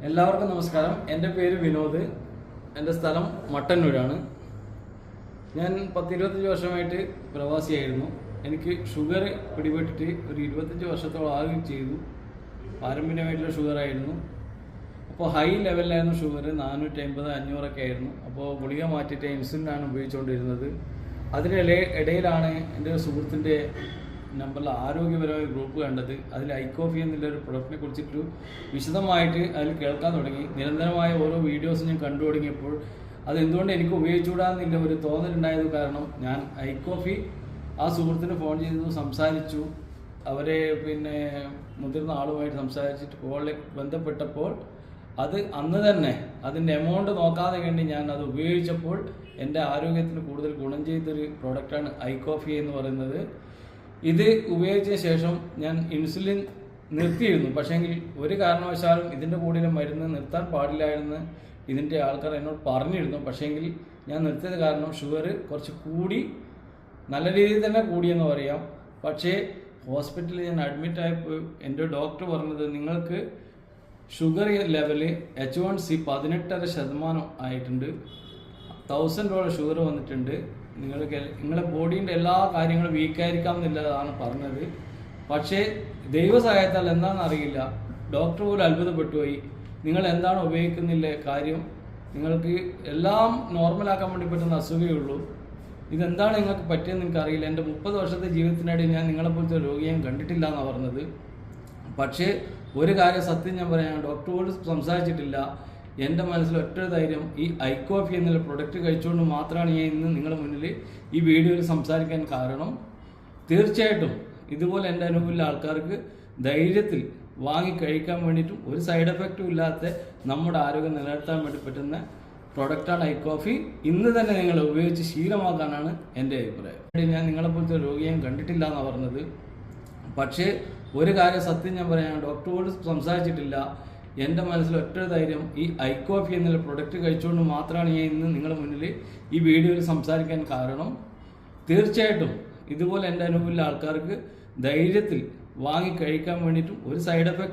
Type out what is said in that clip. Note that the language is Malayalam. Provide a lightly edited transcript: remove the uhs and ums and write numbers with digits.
എല്ലാവർക്കും നമസ്കാരം. എൻ്റെ പേര് വിനോദ്. എൻ്റെ സ്ഥലം മട്ടന്നൂരാണ്. ഞാൻ 10-25 വർഷമായിട്ട് പ്രവാസിയായിരുന്നു. എനിക്ക് ഷുഗർ പിടിപെട്ടിട്ട് ഒരു 25 വർഷത്തോളം ആവുകയും ചെയ്തു. പാരമ്പര്യമായിട്ടുള്ള ഷുഗറായിരുന്നു. അപ്പോൾ ഹൈ ലെവലിലായിരുന്നു ഷുഗർ, 450-500 ആയിരുന്നു. അപ്പോൾ ഗുളിക മാറ്റിയിട്ട് ഇൻസുലിനാണ് ഉപയോഗിച്ചുകൊണ്ടിരുന്നത്. ഇടയിലാണ് എൻ്റെ സുഹൃത്തിൻ്റെ നമ്പറിൽ ആരോഗ്യപരമായ ഗ്രൂപ്പ് കണ്ടത്. അതിൽ ഐക്കോഫി എന്നുള്ളൊരു പ്രൊഡക്റ്റിനെ കുറിച്ചിട്ട് വിശദമായിട്ട് അതിൽ കേൾക്കാൻ തുടങ്ങി. നിരന്തരമായ ഓരോ വീഡിയോസ് ഞാൻ കണ്ടു തുടങ്ങിയപ്പോൾ അതെന്തുകൊണ്ട് എനിക്ക് ഉപയോഗിച്ചുകൂടാന്നില്ല ഒരു തോന്നലുണ്ടായത് കാരണം ഞാൻ ഐക്കോഫി ആ സുഹൃത്തിന് ഫോൺ ചെയ്തു, സംസാരിച്ചു. അവരെ മുതിർന്ന ആളുമായിട്ട് സംസാരിച്ചിട്ട് കോളിൽ ബന്ധപ്പെട്ടപ്പോൾ അത് അന്ന് തന്നെ അതിൻ്റെ എമൗണ്ട് നോക്കാതെ വേണ്ടി ഞാൻ അത് ഉപയോഗിച്ചപ്പോൾ എൻ്റെ ആരോഗ്യത്തിന് കൂടുതൽ ഗുണം ചെയ്തൊരു പ്രോഡക്റ്റാണ് ഐക്കോഫി എന്ന് പറയുന്നത്. ഇത് ഉപയോഗിച്ച ശേഷം ഞാൻ ഇൻസുലിൻ നിർത്തിയിരുന്നു. പക്ഷേങ്കിൽ ഒരു കാരണവശാലും ഇതിൻ്റെ കൂടെ മരുന്ന് നിർത്താൻ പാടില്ലായിരുന്നു ഇതിൻ്റെ ആൾക്കാർ എന്നോട് പറഞ്ഞിരുന്നു. പക്ഷേങ്കിൽ ഞാൻ നിർത്തിയത് കാരണം ഷുഗർ കുറച്ച് കൂടി, നല്ല രീതിയിൽ തന്നെ കൂടിയെന്ന് പറയാം. പക്ഷേ ഹോസ്പിറ്റലിൽ ഞാൻ അഡ്മിറ്റായപ്പോൾ എൻ്റെ ഡോക്ടർ പറഞ്ഞത് നിങ്ങൾക്ക് ഷുഗർ ലെവല് H1C 18% ആയിട്ടുണ്ട്, 1000 ഷുഗർ വന്നിട്ടുണ്ട്, നിങ്ങളുടെ ബോഡീൻ്റെ എല്ലാ കാര്യങ്ങളും വീക്കായിരിക്കാം എന്നുള്ളതാണ് പറഞ്ഞത്. പക്ഷേ ദൈവസഹായത്താൽ എന്താണെന്ന് അറിയില്ല, ഡോക്ടർ പോലും അത്ഭുതപ്പെട്ടു പോയി. നിങ്ങൾ എന്താണ് ഉപയോഗിക്കുന്നില്ല കാര്യം, നിങ്ങൾക്ക് എല്ലാം നോർമലാക്കാൻ വേണ്ടി പറ്റുന്ന അസുഖമേ ഉള്ളൂ, ഇതെന്താണ് നിങ്ങൾക്ക് പറ്റിയെന്ന് എനിക്കറിയില്ല. എൻ്റെ 30 വർഷത്തെ ജീവിതത്തിനിടയിൽ ഞാൻ നിങ്ങളെപ്പോലത്തെ രോഗിയെ കണ്ടിട്ടില്ല എന്നാണ് പറഞ്ഞത്. പക്ഷേ ഒരു കാര്യം സത്യം ഞാൻ പറയാം, ഡോക്ടറോട് സംസാരിച്ചിട്ടില്ല. എൻ്റെ മനസ്സിൽ ഒറ്റ ധൈര്യം, ഈ ഐക്കോഫി എന്നുള്ള പ്രൊഡക്റ്റ് കഴിച്ചുകൊണ്ട് മാത്രമാണ് ഞാൻ ഇന്ന് നിങ്ങളുടെ മുന്നിൽ ഈ വീഡിയോയിൽ സംസാരിക്കാൻ കാരണം. തീർച്ചയായിട്ടും ഇതുപോലെ എൻ്റെ അനുഭവമുള്ള ആൾക്കാർക്ക് ധൈര്യത്തിൽ വാങ്ങി കഴിക്കാൻ വേണ്ടിയിട്ടും ഒരു സൈഡ് എഫക്റ്റും ഇല്ലാത്ത നമ്മുടെ ആരോഗ്യം നിലനിർത്താൻ വേണ്ടി പറ്റുന്ന പ്രൊഡക്റ്റാണ് ഐക്കോഫി. ഇന്ന് തന്നെ നിങ്ങൾ ഉപയോഗിച്ച് ശീലമാക്കാനാണ് എൻ്റെ അഭിപ്രായം. ഞാൻ നിങ്ങളെപ്പോലത്തെ രോഗിയെ കണ്ടിട്ടില്ല എന്നാണ് പറഞ്ഞത്. പക്ഷേ ഒരു കാര്യം സത്യം ഞാൻ പറയാം, ഡോക്ടറോട് സംസാരിച്ചിട്ടില്ല. എൻ്റെ മനസ്സിൽ ഒറ്റ ധൈര്യം, ഈ ഐക്കോഫി എന്നുള്ള പ്രൊഡക്റ്റ് കഴിച്ചുകൊണ്ട് മാത്രമാണ് ഞാൻ ഇന്ന് നിങ്ങളുടെ മുന്നിൽ ഈ വീഡിയോയിൽ സംസാരിക്കാൻ കാരണം. തീർച്ചയായിട്ടും ഇതുപോലെ എൻ്റെ അനുഭവമുള്ള ആൾക്കാർക്ക് ധൈര്യത്തിൽ വാങ്ങി കഴിക്കാൻ വേണ്ടിയിട്ടും ഒരു സൈഡ് എഫക്റ്റ്